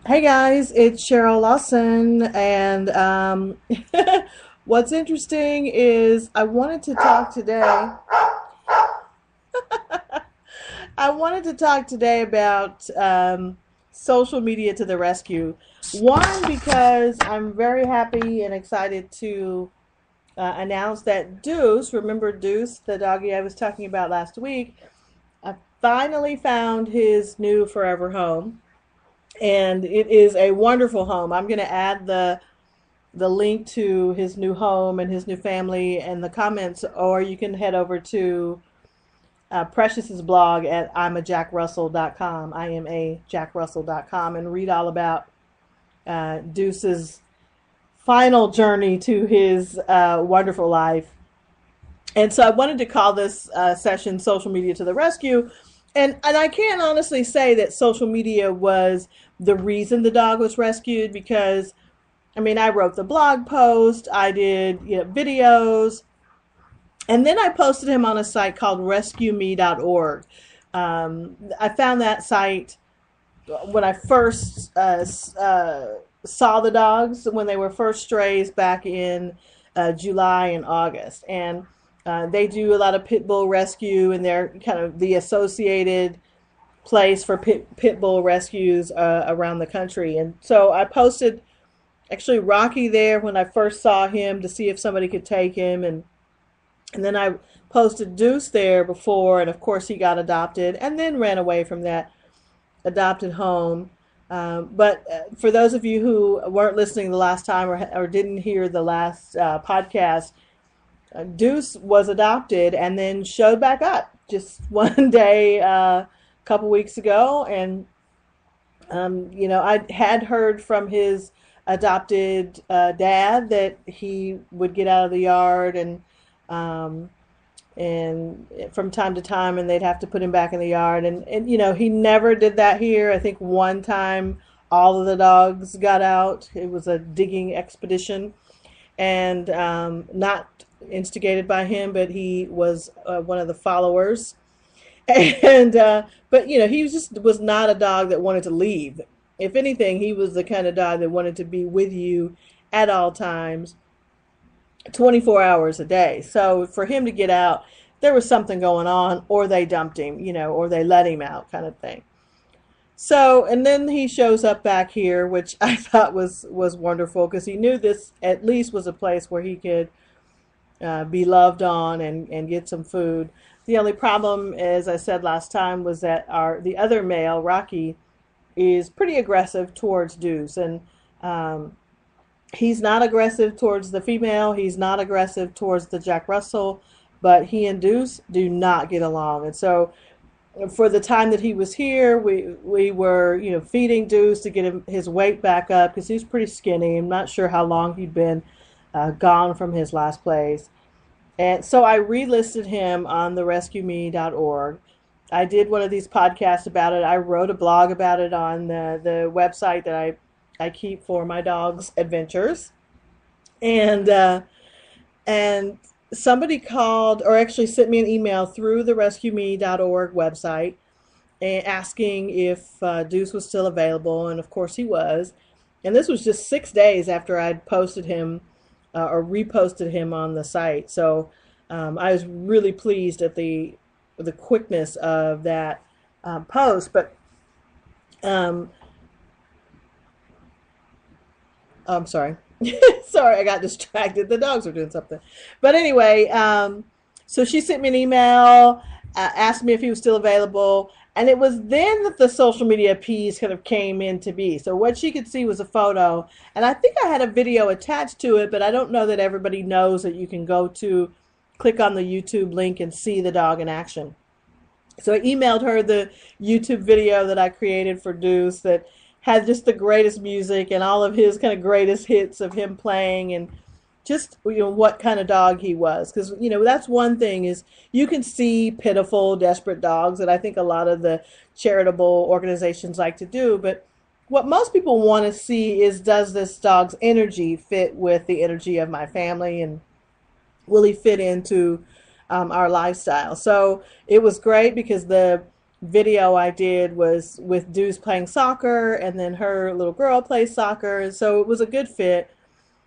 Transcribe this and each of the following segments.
Hey guys, it's Cheryl Lawson, and what's interesting is I wanted to talk today. I wanted to talk today about social media to the rescue. One, because I'm very happy and excited to announce that Deuce, remember Deuce, the doggy I was talking about last week, I finally found his new forever home, and it is a wonderful home. I'm going to add the link to his new home and his new family in the comments, or you can head over to Precious's blog at imajackrusell.com, imajackrusell.com, and read all about Deuce's final journey to his wonderful life. And so I wanted to call this session Social Media to the Rescue. And I can't honestly say that social media was the reason the dog was rescued, because I mean, I wrote the blog post, I did videos, and then I posted him on a site called rescueme.org. I found that site when I first saw the dogs, when they were first strays back in July and August. And they do a lot of pit bull rescue, and they're kind of the associated place for pit bull rescues around the country. And so I posted actually Rocky there when I first saw him to see if somebody could take him, and then I posted Deuce there before, and of course he got adopted and then ran away from that adopted home. But for those of you who weren't listening the last time, or didn't hear the last podcast, Deuce was adopted and then showed back up just one day a couple weeks ago. And I had heard from his adopted dad that he would get out of the yard, and from time to time, and they'd have to put him back in the yard, and he never did that here. I think one time all of the dogs got out. It was a digging expedition, and not instigated by him, but he was one of the followers. And but he was not a dog that wanted to leave. If anything, he was the kind of dog that wanted to be with you at all times, 24 hours a day. So for him to get out, there was something going on, or they dumped him, or they let him out, kind of thing. So, and then he shows up back here, which I thought was wonderful, because he knew this at least was a place where he could be loved on and get some food. The only problem, as I said last time, was that the other male, Rocky, is pretty aggressive towards Deuce, and he's not aggressive towards the female. He's not aggressive towards the Jack Russell, but he and Deuce do not get along. And so, for the time that he was here, we were feeding Deuce to get his weight back up, because he's pretty skinny. I'm not sure how long he'd been gone from his last place. And so I relisted him on the rescueme.org. I did one of these podcasts about it. I wrote a blog about it on the website that I keep for my dog's adventures. And somebody called, or actually sent me an email through the rescueme.org website, asking if Deuce was still available, and of course he was. And this was just 6 days after I'd posted him or reposted him on the site. So I was really pleased at the quickness of that post. But I'm sorry. Sorry, I got distracted. The dogs were doing something. But anyway, so she sent me an email, asked me if he was still available. And it was then that the social media piece kind of came into be. So what she could see was a photo. And I think I had a video attached to it, but I don't know that everybody knows that you can click on the YouTube link and see the dog in action. So I emailed her the YouTube video that I created for Deuce that had just the greatest music and all of his kind of greatest hits of him playing, and just what kind of dog he was. Because that's one thing, is you can see pitiful, desperate dogs that I think a lot of the charitable organizations like to do, but what most people want to see is, does this dog's energy fit with the energy of my family, and will he fit into our lifestyle? So it was great, because the video I did was with Deuce playing soccer, and then her little girl plays soccer, and so it was a good fit.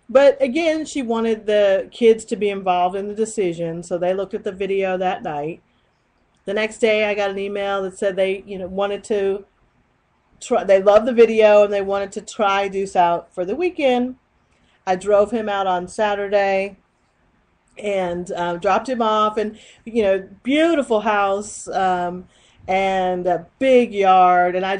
But again, she wanted the kids to be involved in the decision, so they looked at the video that night. The next day, I got an email that said they, wanted to try. They loved the video and they wanted to try Deuce out for the weekend. I drove him out on Saturday and dropped him off, and beautiful house, and a big yard, and I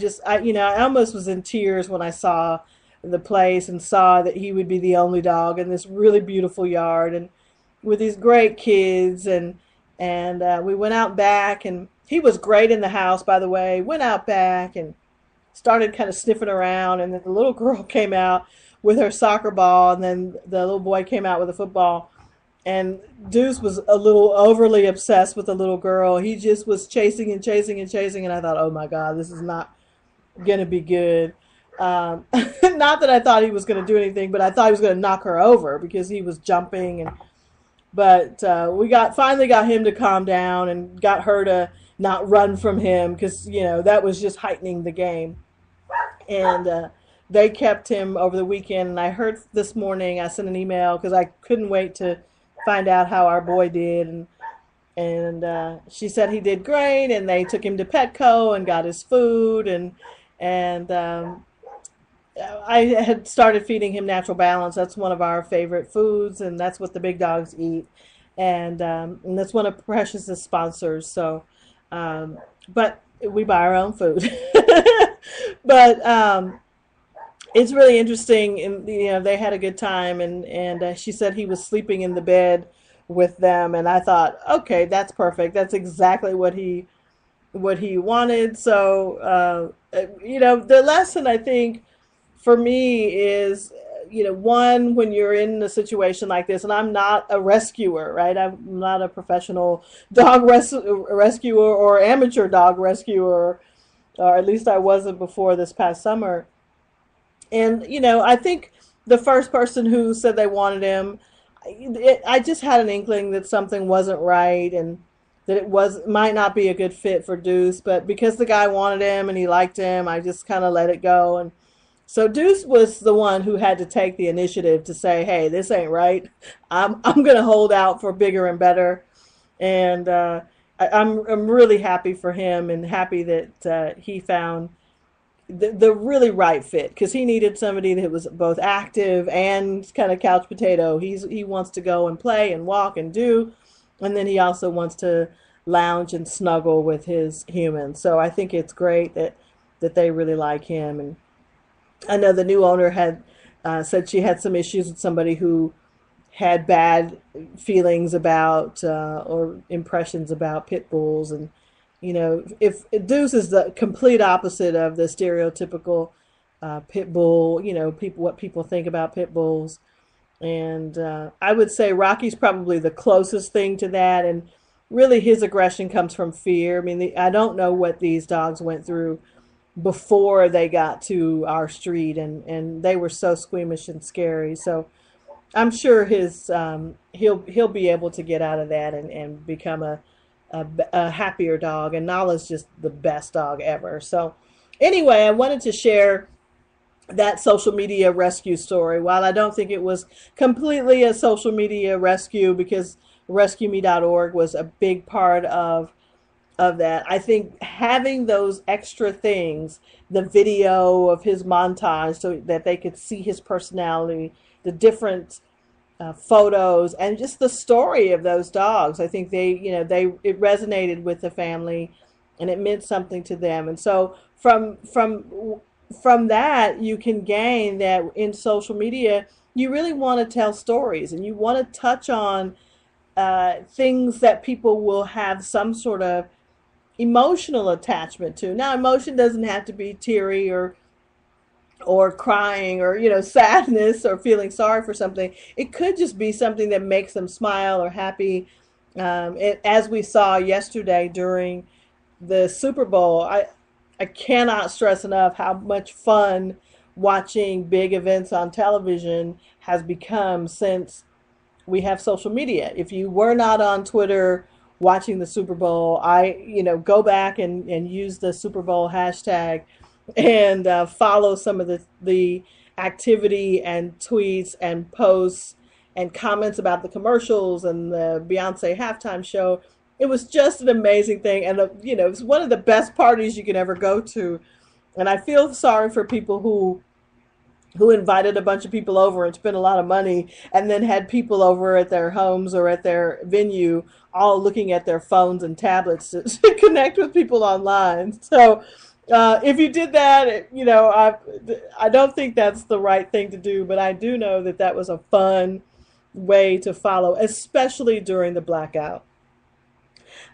almost was in tears when I saw the place and saw that he would be the only dog in this really beautiful yard and with these great kids, and we went out back, and he was great in the house, by the way. Went out back and started kind of sniffing around, and then the little girl came out with her soccer ball, and then the little boy came out with a football. And Deuce was a little overly obsessed with the little girl. He just was chasing and chasing and chasing, and I thought, oh my God, this is not going to be good. Not that I thought he was going to do anything, but I thought he was going to knock her over because he was jumping. But we finally got him to calm down and got her to not run from him because that was just heightening the game. And they kept him over the weekend. And I heard this morning, I sent an email because I couldn't wait to find out how our boy did, and she said he did great, and they took him to Petco and got his food, and I had started feeding him Natural Balance. That's one of our favorite foods, and that's what the big dogs eat, and that's one of Precious's sponsors. So, but we buy our own food, but. It's really interesting, and they had a good time, and she said he was sleeping in the bed with them, and I thought, okay, that's perfect. That's exactly what he wanted. So the lesson, I think, for me is one, when you're in a situation like this, and I'm not a rescuer, right? I'm not a professional dog rescuer or amateur dog rescuer, or at least I wasn't before this past summer. And, I think the first person who said they wanted him, I just had an inkling that something wasn't right and that it might not be a good fit for Deuce. But because the guy wanted him and he liked him, I just kind of let it go. And so Deuce was the one who had to take the initiative to say, hey, this ain't right. I'm going to hold out for bigger and better. And I'm really happy for him and happy that he found the really right fit, because he needed somebody that was both active and kind of couch potato. He wants to go and play and walk and do, and then he also wants to lounge and snuggle with his human. So I think it's great that they really like him. And I know the new owner had said she had some issues with somebody who had bad feelings about or impressions about pit bulls, and if Deuce is the complete opposite of the stereotypical pit bull, what people think about pit bulls. And I would say Rocky's probably the closest thing to that. And really his aggression comes from fear. I mean, I don't know what these dogs went through before they got to our street, and they were so squeamish and scary. So I'm sure he'll be able to get out of that and become a happier dog, and Nala's just the best dog ever. So anyway, I wanted to share that social media rescue story. While I don't think it was completely a social media rescue, because rescueme.org was a big part of that, I think having those extra things, the video of his montage so that they could see his personality, the different photos, and just the story of those dogs. I think it resonated with the family, and it meant something to them. And so from that, you can gain that in social media, you really want to tell stories, and you want to touch on things that people will have some sort of emotional attachment to. Now, emotion doesn't have to be teary or crying or sadness or feeling sorry for something. It could just be something that makes them smile or happy. As we saw yesterday during the Super Bowl, I cannot stress enough how much fun watching big events on television has become since we have social media. If you were not on Twitter watching the Super Bowl, I, go back and use the Super Bowl hashtag and follow some of the activity and tweets and posts and comments about the commercials and the Beyonce halftime show. It was just an amazing thing, and it was one of the best parties you could ever go to. And I feel sorry for people who invited a bunch of people over and spent a lot of money and then had people over at their homes or at their venue all looking at their phones and tablets to connect with people online. So if you did that, I don't think that's the right thing to do, but I do know that that was a fun way to follow, especially during the blackout.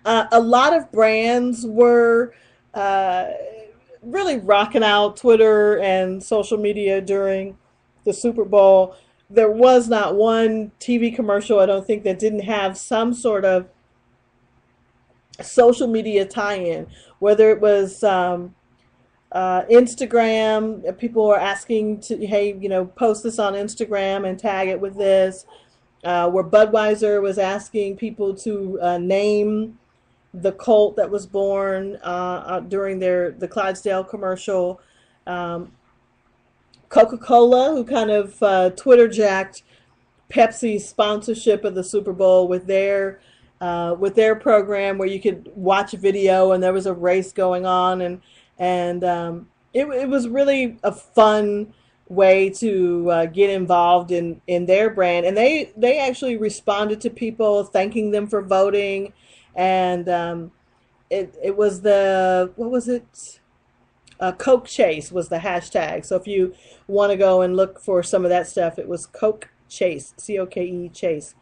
A lot of brands were really rocking out Twitter and social media during the Super Bowl. There was not one TV commercial, I don't think, that didn't have some sort of social media tie-in, whether it was Instagram. People were asking to, hey, post this on Instagram and tag it with this. Where Budweiser was asking people to name the colt that was born during the Clydesdale commercial. Coca-Cola, who kind of Twitter jacked Pepsi's sponsorship of the Super Bowl with their program where you could watch a video and there was a race going on, and it was really a fun way to get involved in their brand, and they actually responded to people thanking them for voting. And it was what was it? Coke Chase was the hashtag. So if you want to go and look for some of that stuff, it was Coke Chase, COKE Chase.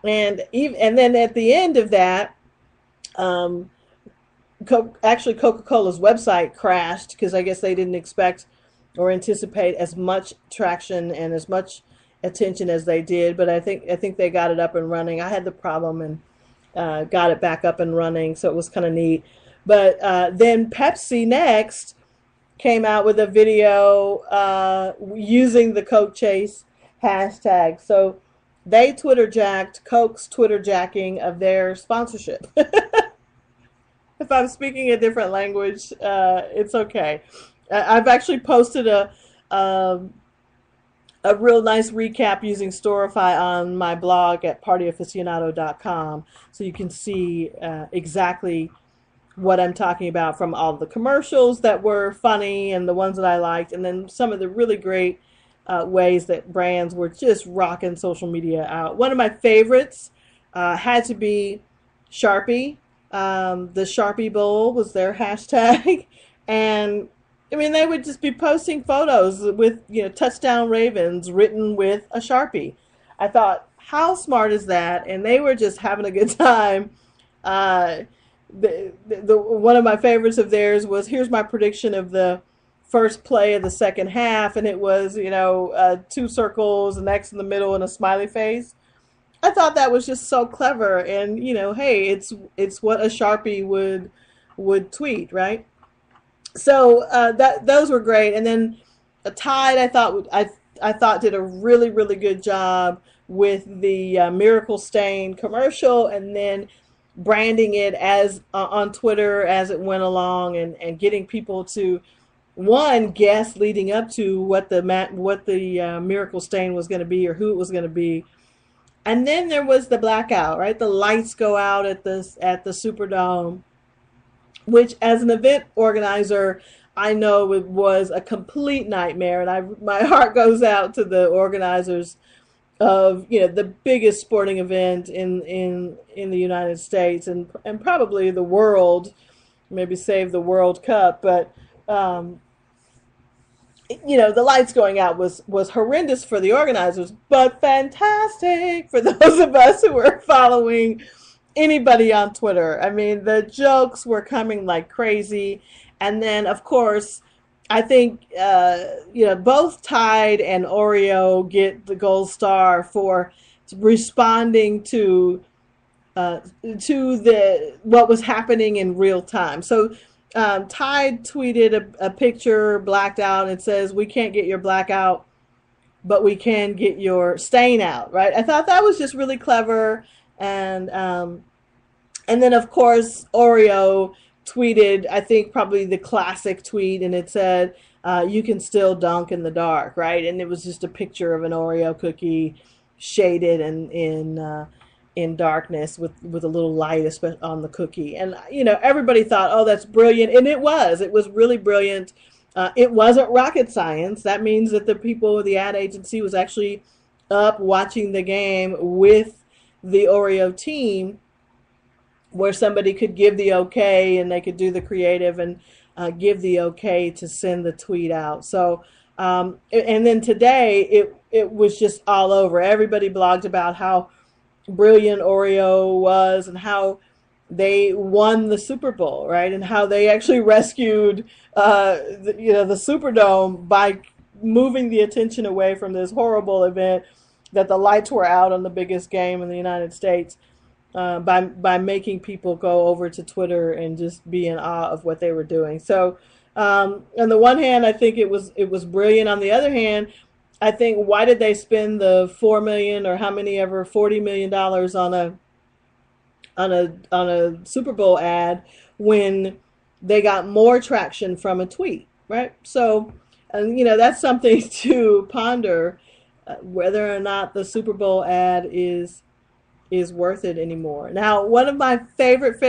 And then at the end of that, actually Coca-Cola's website crashed because I guess they didn't expect or anticipate as much traction and as much attention as they did. But I think they got it up and running. I had the problem and got it back up and running, so it was kind of neat. But then Pepsi next came out with a video using the Coke Chase hashtag. So they Twitter jacked Coke's Twitter jacking of their sponsorship. If I'm speaking a different language, it's okay. I've actually posted a real nice recap using Storify on my blog at partyaficionado.com, so you can see exactly what I'm talking about, from all the commercials that were funny and the ones that I liked, and then some of the really great ways that brands were just rocking social media out. One of my favorites had to be Sharpie. The Sharpie Bowl was their hashtag, and I mean, they would just be posting photos with, touchdown Ravens written with a Sharpie. I thought, how smart is that? And they were just having a good time. One of my favorites of theirs was, here's my prediction of the first play of the second half, and it was, two circles, an X in the middle, and a smiley face. I thought that was just so clever, and hey, it's what a Sharpie would tweet, right? So those were great, and then Tide I thought did a really, really good job with the Miracle Stain commercial, and then branding it as on Twitter as it went along, and getting people to guess leading up to what the Miracle Stain was going to be or who it was going to be. And then there was the blackout, right? The lights go out at the Superdome, which as an event organizer, I know it was a complete nightmare, and my heart goes out to the organizers of the biggest sporting event in the United States and probably the world, maybe save the World Cup, but the lights going out was horrendous for the organizers, but fantastic for those of us who were following anybody on Twitter. I mean, the jokes were coming like crazy. And then, of course, I think, both Tide and Oreo get the gold star for responding to what was happening in real time. So Tide tweeted a picture blacked out. And it says, "We can't get your blackout, but we can get your stain out," right? I thought that was just really clever. And And then, of course, Oreo tweeted, I think probably the classic tweet, and it said, "You can still dunk in the dark," right? And it was just a picture of an Oreo cookie shaded and in darkness with a little light on the cookie. And everybody thought, "Oh, that's brilliant," and it was. It was really brilliant. It wasn't rocket science. That means that the people, the ad agency, was actually up watching the game with the Oreo team, where somebody could give the okay and they could do the creative and give the okay to send the tweet out. So, and then today it was just all over. Everybody blogged about how brilliant Oreo was and how they won the Super Bowl, right? And how they actually rescued, the Superdome by moving the attention away from this horrible event, that the lights were out on the biggest game in the United States, by making people go over to Twitter and just be in awe of what they were doing. So, on the one hand, I think it was brilliant. On the other hand, I think, why did they spend the $4 million or how many ever $40 million on a Super Bowl ad when they got more traction from a tweet, right? So, and that's something to ponder, whether or not the Super Bowl ad is worth it anymore. Now, one of my favorite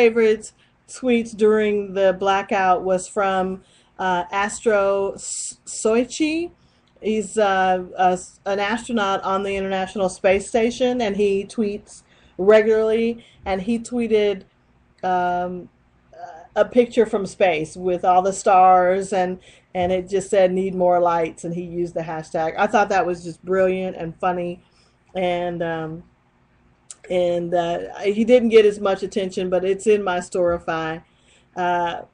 tweets during the blackout was from Astro Soichi. He's an astronaut on the International Space Station, and he tweets regularly. And he tweeted a picture from space with all the stars, and it just said "need more lights," and he used the hashtag. I thought that was just brilliant and funny, and he didn't get as much attention, but it's in my Storify. And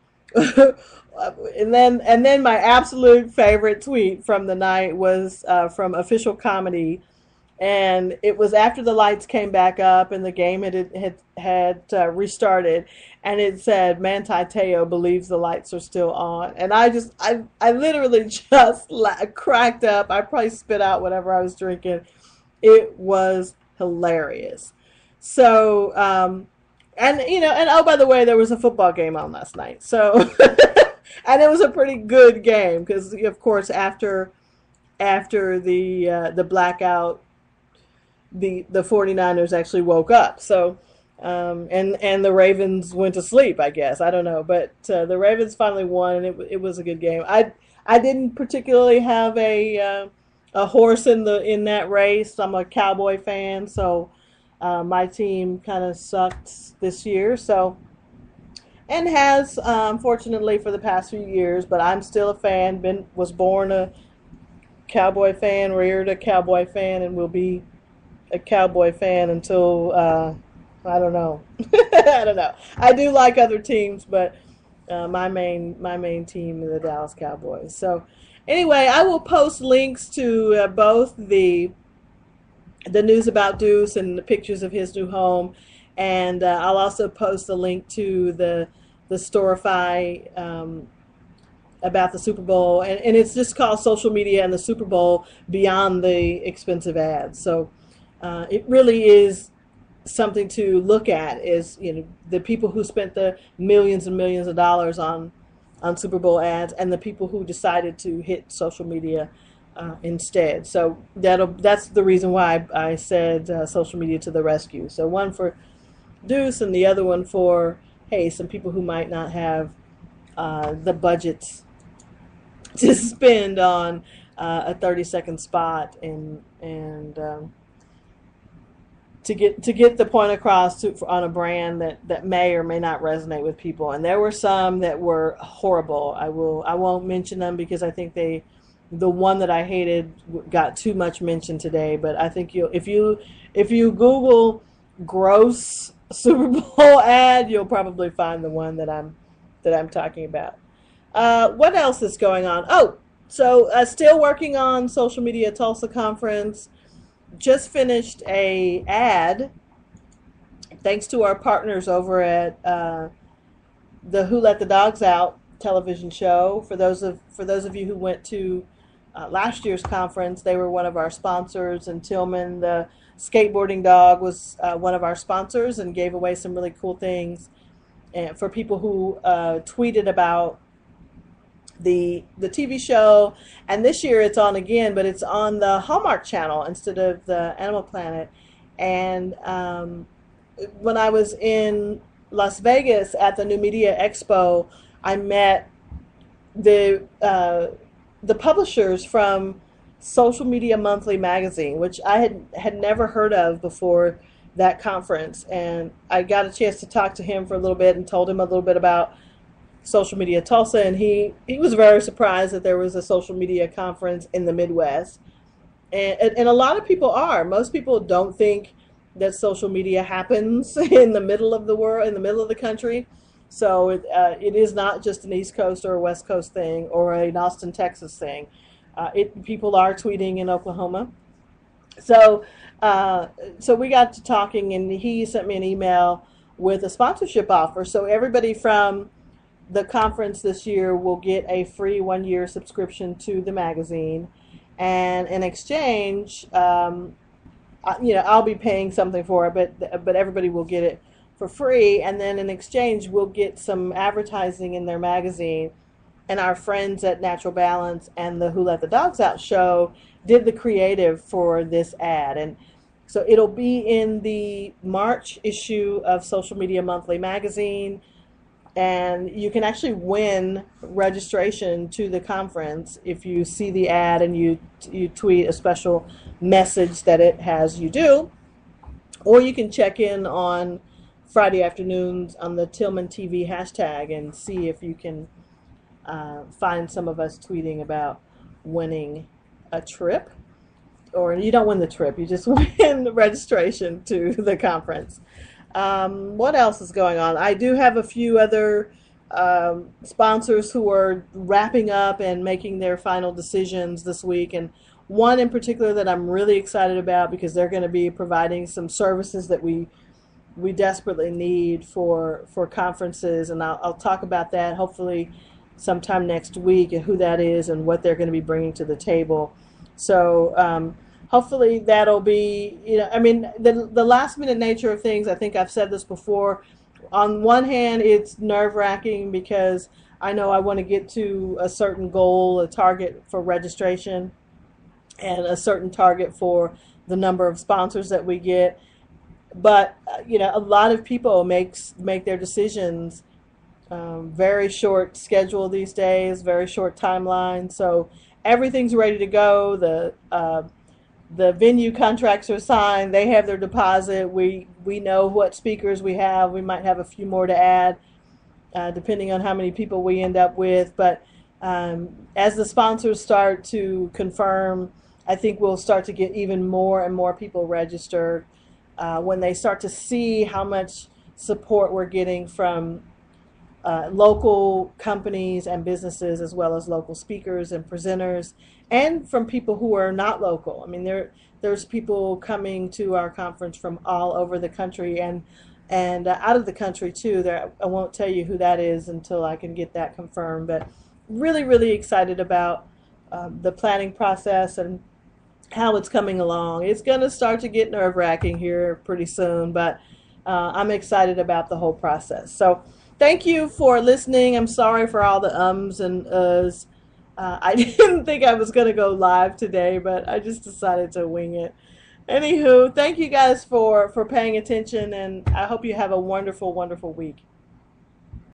then my absolute favorite tweet from the night was from Official Comedy, and it was after the lights came back up and the game had restarted, and it said, "Manti Te'o believes the lights are still on," and I literally just cracked up. I probably spit out whatever I was drinking. It was hilarious. So, and oh, by the way, there was a football game on last night. So, and it was a pretty good game because, of course, after the blackout, the 49ers actually woke up. So, and the Ravens went to sleep, I guess. I don't know, but the Ravens finally won, and it was a good game. I didn't particularly have a horse in that race. I'm a Cowboy fan, so. My team kind of sucked this year, so, and has, unfortunately, for the past few years, but I'm still a fan. Was born a Cowboy fan, reared a Cowboy fan, and will be a Cowboy fan until, I don't know. I don't know. I do like other teams, but my main team is the Dallas Cowboys. So, anyway, I will post links to both the news about Deuce and the pictures of his new home, and I'll also post a link to the Storify about the Super Bowl, and it's just called Social Media and the Super Bowl Beyond the Expensive Ads. So it really is something to look at, is the people who spent the millions and millions of dollars on Super Bowl ads, and the people who decided to hit social media instead. So that's the reason why I said social media to the rescue. So one for Deuce, and the other one for, hey, some people who might not have the budgets to spend on a 30-second spot and to get the point across on a brand that may or may not resonate with people. And there were some that were horrible. I won't mention them because I think the one that I hated got too much mention today. But I think if you Google gross Super Bowl ad, you'll probably find the one that I'm talking about. What else is going on? Oh, so still working on Social Media Tulsa Conference. Just finished a ad, thanks to our partners over at the Who Let the Dogs Out television show. For those of you who went to last year's conference, they were one of our sponsors, and Tillman, the Skateboarding Dog was one of our sponsors and gave away some really cool things and for people who tweeted about the TV show. And this year it's on again, but it's on the Hallmark Channel instead of the Animal Planet. And when I was in Las Vegas at the New Media Expo, I met the publishers from Social Media Monthly magazine, which I had never heard of before that conference. And I got a chance to talk to him for a little bit and told him a little bit about Social Media Tulsa, and he was very surprised that there was a social media conference in the Midwest. And a lot of people are. Most people don't think that social media happens in the middle of the world, in the middle of the country. So it is not just an East Coast or a West Coast thing or an Austin, Texas thing. People are tweeting in Oklahoma. So we got to talking, and he sent me an email with a sponsorship offer. So everybody from the conference this year will get a free 1-year subscription to the magazine, and in exchange, I'll be paying something for it, but everybody will get it for free, and then in exchange, we'll get some advertising in their magazine. And our friends at Natural Balance and the Who Let the Dogs Out show did the creative for this ad, and so it'll be in the March issue of Social Media Monthly magazine. And you can actually win registration to the conference if you see the ad and you tweet a special message that it has you do. Or you can check in on Friday afternoons on the Tillman TV hashtag and see if you can find some of us tweeting about winning a trip. Or you don't win the trip, you just win the registration to the conference. What else is going on? I do have a few other sponsors who are wrapping up and making their final decisions this week, and one in particular that I'm really excited about because they're going to be providing some services that we desperately need for conferences, and I'll talk about that hopefully sometime next week and who that is and what they're going to be bringing to the table. So hopefully that'll be, the last minute nature of things, I think I've said this before. On one hand, it's nerve-wracking because I know I want to get to a certain goal, a target for registration, and a certain target for the number of sponsors that we get. But, a lot of people make their decisions very short schedule these days, very short timeline. So everything's ready to go. The venue contracts are signed. They have their deposit. We know what speakers we have. We might have a few more to add, depending on how many people we end up with. But as the sponsors start to confirm, I think we'll start to get even more and more people registered when they start to see how much support we're getting from local companies and businesses, as well as local speakers and presenters, and from people who are not local. I mean, there's people coming to our conference from all over the country and out of the country too. I won't tell you who that is until I can get that confirmed. But really, really excited about the planning process and how it's coming along. It's going to start to get nerve-wracking here pretty soon, but I'm excited about the whole process. So thank you for listening. I'm sorry for all the ums and uhs. I didn't think I was going to go live today, but I just decided to wing it. Anywho, thank you guys for paying attention, and I hope you have a wonderful, wonderful week.